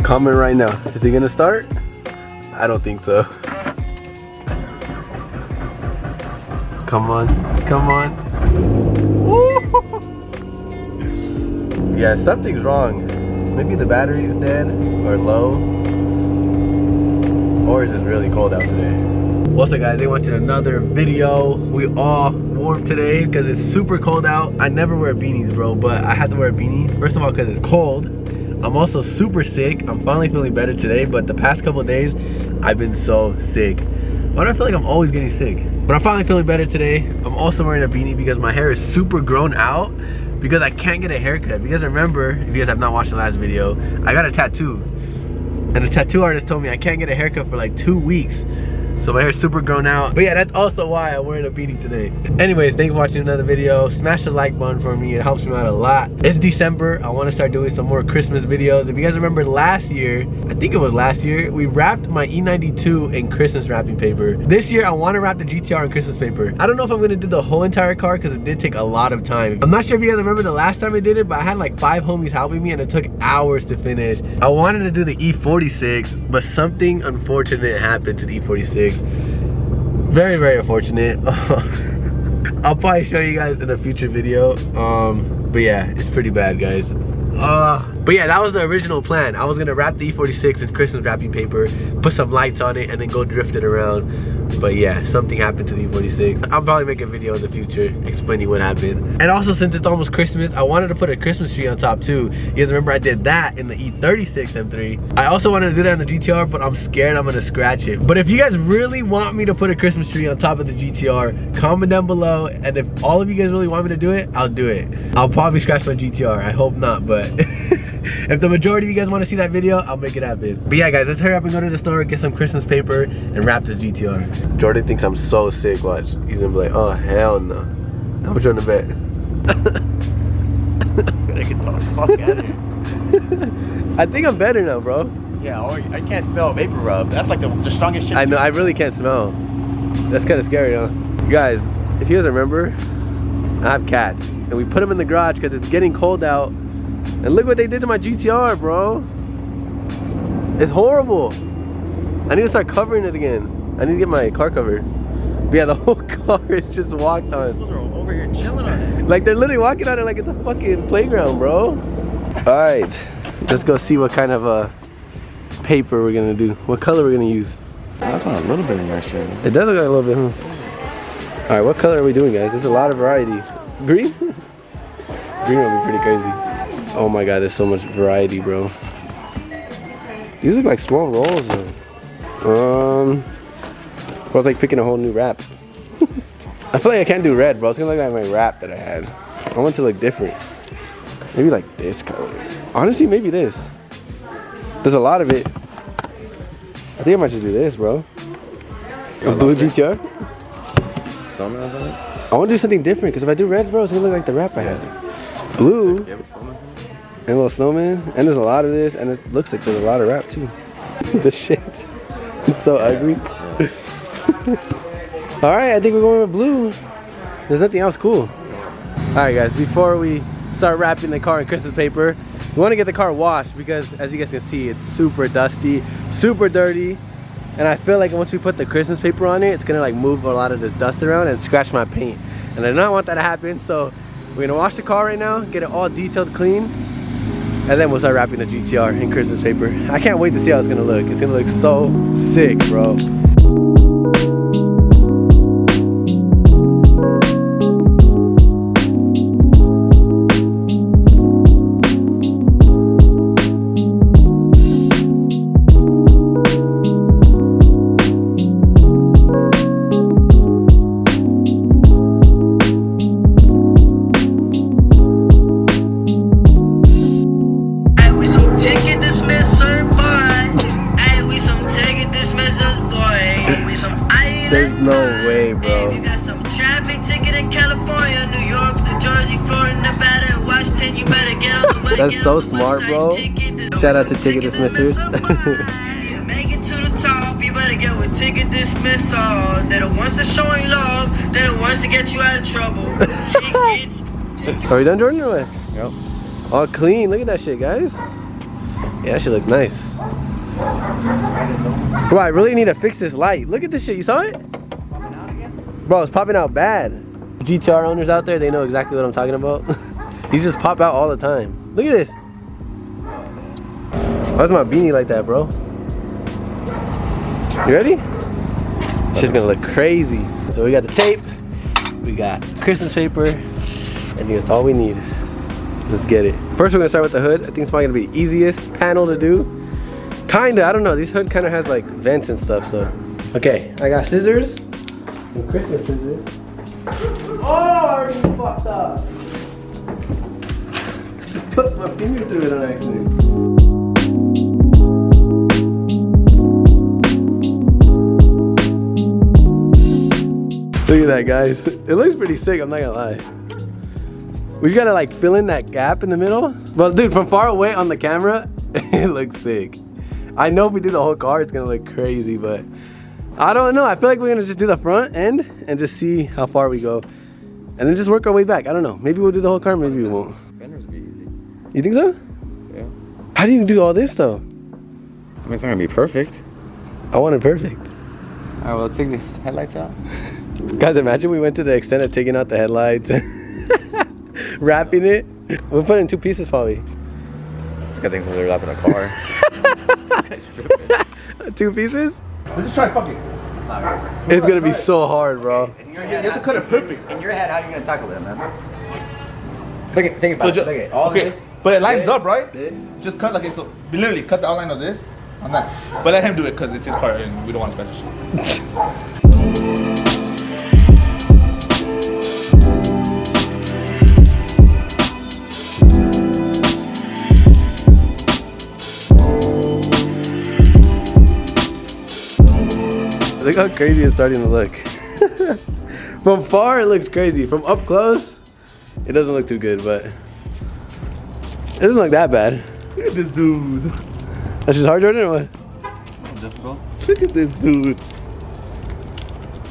Comment right now. Is he gonna start? I don't think so. Come on, come on. Woo! Yeah, something's wrong. Maybe the battery's dead or low. Or is it really cold out today? What's up guys, they watching another video. We all warm today because it's super cold out. I never wear beanies, bro, but I had to wear a beanie. First of all, because it's cold. I'm also super sick. I'm finally feeling better today, but the past couple of days, I've been so sick. Why do I feel like I'm always getting sick? But I'm finally feeling better today. I'm also wearing a beanie because my hair is super grown out because I can't get a haircut. If you guys remember, if you guys have not watched the last video, I got a tattoo. And the tattoo artist told me I can't get a haircut for like 2 weeks. So my hair's super grown out. But yeah, that's also why I'm wearing a beanie today. Anyways, thanks for watching another video. Smash the like button for me. It helps me out a lot. It's December. I want to start doing some more Christmas videos. If you guys remember last year, I think it was last year, we wrapped my E92 in Christmas wrapping paper. This year, I want to wrap the GTR in Christmas paper. I don't know if I'm going to do the whole entire car because it did take a lot of time. I'm not sure if you guys remember the last time I did it, but I had like 5 homies helping me and it took hours to finish. I wanted to do the E46, but something unfortunate happened to the E46. Very, very unfortunate. I'll probably show you guys in a future video. But yeah, it's pretty bad, guys. But yeah, that was the original plan. I was gonna wrap the E46 in Christmas wrapping paper, put some lights on it, and then go drift it around. But yeah, something happened to the E46. I'll probably make a video in the future explaining what happened. And also, since it's almost Christmas, I wanted to put a Christmas tree on top too. You guys remember I did that in the E36 M3. I also wanted to do that in the GTR, but I'm scared I'm gonna scratch it. But if you guys really want me to put a Christmas tree on top of the GTR, comment down below. And if all of you guys really want me to do it, I'll do it. I'll probably scratch my GTR. I hope not, but if the majority of you guys want to see that video, I'll make it happen. But yeah, guys, let's hurry up and go to the store, get some Christmas paper, and wrap this GTR. Jordan thinks I'm so sick. Watch. He's gonna be like, oh, hell no. How much on the bet? Gotta get the fuck out of here. I think I'm better now, bro. Yeah, or I can't smell vapor rub. That's like the strongest shit. I know, I really can't smell. That's kind of scary, huh? Guys, if you guys remember, I have cats. And we put them in the garage because it's getting cold out. And look what they did to my GTR, bro. It's horrible. I need to start covering it again. I need to get my car covered. But yeah, the whole car is just walked on. Those are over here chilling on it. Like they're literally walking on it like it's a fucking playground, bro. All right, let's go see what kind of paper we're gonna do. What color we're gonna use. That's not a little bit in your shit. It does look like a little bit, huh? All right, what color are we doing, guys? There's a lot of variety. Green? Green will be pretty crazy. Oh my God, there's so much variety, bro. These look like small rolls, though. I was like picking a whole new wrap. I feel like I can't do red, bro. It's gonna look like my wrap that I had. I want it to look different. Maybe like this color. Honestly, maybe this. There's a lot of it. I think I might just do this, bro. A blue GTR? Snowman's on it? I want to do something different because if I do red, bro, it's gonna look like the wrap I had. Blue. And a little snowman. And there's a lot of this, and it looks like there's a lot of wrap too. The shit. It's so ugly. Alright, I think we're going with blue. There's nothing else cool. Alright guys, before we start wrapping the car in Christmas paper, we want to get the car washed because as you guys can see, it's super dusty, super dirty. And I feel like once we put the Christmas paper on it, it's gonna like move a lot of this dust around and scratch my paint. And I do not want that to happen, so we're gonna wash the car right now, get it all detailed clean, and then we'll start wrapping the GTR in Christmas paper. I can't wait to see how it's gonna look. It's gonna look so sick, bro. There's no way, bro. You got some traffic ticket in California, New York, New Jersey, Florida, Nevada, and Washington. You better get on the way. That's so smart, bro. Shout out to ticket dismissers. Make it to the top. You better get with ticket dismissal. They're the ones that showing love. They're the ones to get you out of trouble. Are we done, Jordan, or what? Yep. All clean. Look at that shit, guys. Yeah, that shit looks nice. Bro, I really need to fix this light. Look at this shit, you saw it? Popping out again? Bro, it's popping out bad. GTR owners out there, they know exactly what I'm talking about. These just pop out all the time. Look at this. Why's my beanie like that, bro? You ready? Shit's gonna look crazy. So we got the tape, we got Christmas paper, I think that's all we need. Let's get it. First we're gonna start with the hood. I think it's probably gonna be the easiest panel to do. Kinda, I don't know. This hood kinda has like vents and stuff, so. Okay, I got scissors. Some Christmas scissors. Oh, I already fucked up. I just put my finger through it on accident. Look at that, guys. It looks pretty sick, I'm not gonna lie. We just gotta like fill in that gap in the middle. But dude, from far away on the camera, it looks sick. I know if we do the whole car, it's gonna look crazy, but I don't know. I feel like we're gonna just do the front end and just see how far we go. And then just work our way back. I don't know. Maybe we'll do the whole car, maybe we won't. Fenders will be easy. You think so? Yeah. How do you do all this though? I mean, it's not gonna be perfect. I want it perfect. Alright, well, let's take these headlights out. Guys, imagine we went to the extent of taking out the headlights and wrapping it. We'll put it in 2 pieces probably. It's got things when they're wrapping a car. 2 pieces? Let's just try fucking. It's gonna be so hard, bro. In your You head, have to cut it perfect. in your head, how are you gonna tackle it, man? Think about it. Look at all Okay, this. but it lines up, right? This. Just cut like it. So literally cut the outline of this on that. But let him do it because it's his car and we don't want special shit. Look how crazy it's starting to look. From far it looks crazy. From up close, it doesn't look too good, but it doesn't look that bad. Look at this dude. That's just hard, Jordan, or what? Difficult. Look at this dude.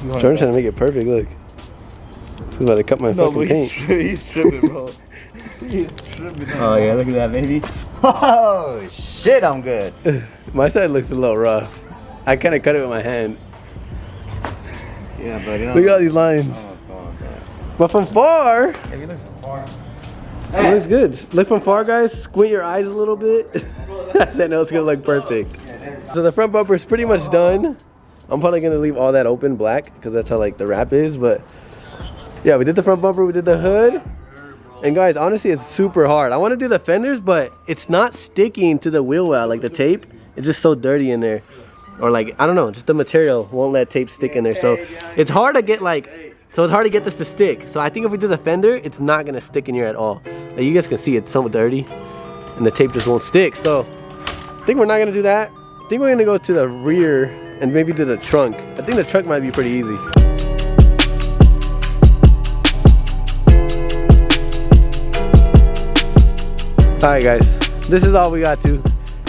Jordan's trying to make it perfect, look. He's about to cut my fucking paint. He's tripping, bro. He's tripping. Oh yeah, look at that, baby. Oh shit, I'm good. My side looks a little rough. I kind of cut it with my hand. Yeah, but you know. Look at all these lines. Oh, what's going on, bro? But from far, If you look from far. it looks good. Look from far, guys. Squint your eyes a little bit. Then it's gonna look perfect. So the front bumper is pretty much done. I'm probably gonna leave all that open black because that's how like the wrap is. But yeah, we did the front bumper, we did the hood. And guys, honestly, it's super hard. I want to do the fenders, but it's not sticking to the wheel well, like the tape. It's just so dirty in there. Or like, I don't know, just the material won't let tape stick in there. So it's hard to get it's hard to get this to stick. So I think if we do the fender, it's not gonna stick in here at all. Like you guys can see it's so dirty and the tape just won't stick. So I think we're not gonna do that. I think we're gonna go to the rear and maybe to the trunk. I think the trunk might be pretty easy. All right guys, this is all we got to.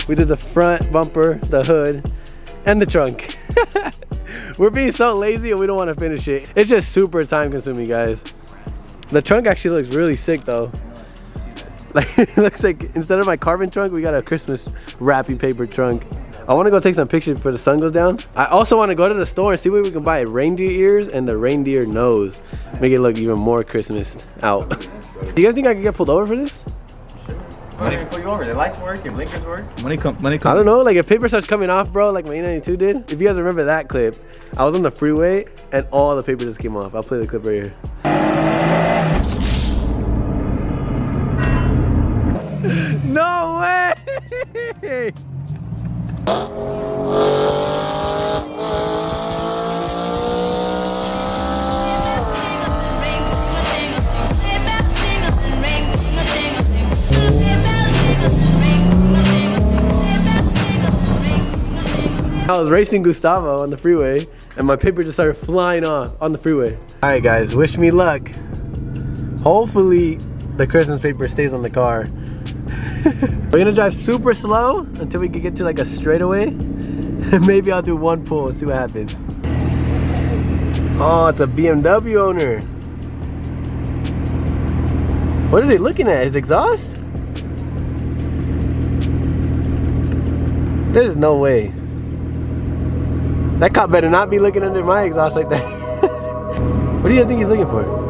We did the front bumper, the hood, and the trunk. We're being so lazy and we don't want to finish it. It's just super time consuming, guys. The trunk actually looks really sick though. Like it looks like instead of my carbon trunk, we got a Christmas wrapping paper trunk. I want to go take some pictures before the sun goes down. I also want to go to the store and see where we can buy reindeer ears and the reindeer nose. Make it look even more Christmas out. Do you guys think I could get pulled over for this? Why didn't we pull you over? The lights work, your blinkers work. Money come. I don't know, like if paper starts coming off, bro, like my E92 did. If you guys remember that clip, I was on the freeway and all the paper just came off. I'll play the clip right here. No way! I was racing Gustavo on the freeway and my paper just started flying off on the freeway. All right guys, wish me luck. Hopefully the Christmas paper stays on the car. We're gonna drive super slow until we can get to like a straightaway. Maybe I'll do one pull and see what happens. Oh, it's a BMW owner. What are they looking at? His exhaust? There's no way. That cop better not be looking under my exhaust like that. What do you guys think he's looking for?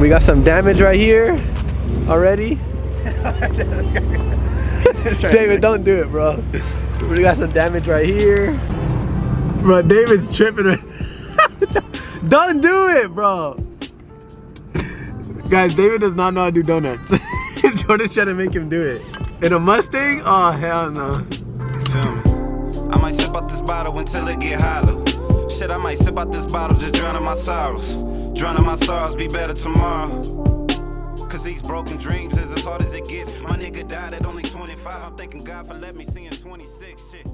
We got some damage right here already. David, don't do it, bro. We got some damage right here. Bro, David's tripping right Don't do it, bro. Guys, David does not know how to do donuts. Jordan's trying to make him do it. In a Mustang? Oh, hell no. Feel me? I might sip out this bottle until it get hollow. Shit, I might sip out this bottle, just drowning my sorrows. Drowning my sorrows, be better tomorrow. Cause these broken dreams is as hard as it gets. My nigga died at only 25. I'm thanking God for letting me see in 26. Shit.